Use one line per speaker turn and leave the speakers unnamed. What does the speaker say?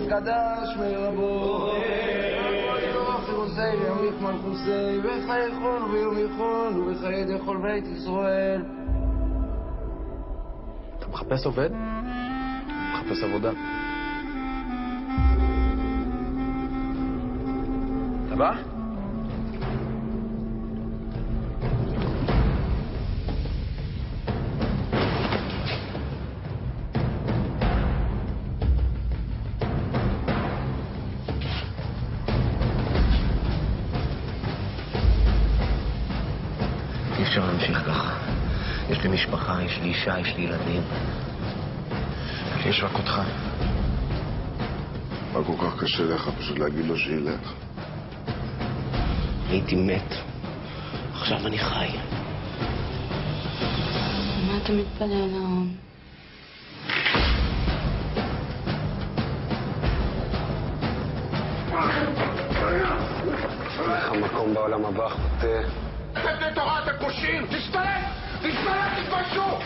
קדש מרבו חירוסי וימליך מלכוסי וחיי חול ויום יחול ובחיי דכל בית ישראל.
אתה מחפש עובד? מחפש עבודה. אתה בא?
אי אפשר להמשיך ככה. יש לי משפחה, יש לי אישה, יש לי ילדים.
יש רק אותך.
מה כל כך קשה לך? פשוט להגיד לו שילך.
הייתי מת. עכשיו אני חי.
מה אתה מתפלל, נאון?
איך המקום בעולם הבא, חוטא?
לתורת הכושים! תשתלט! תתביישו!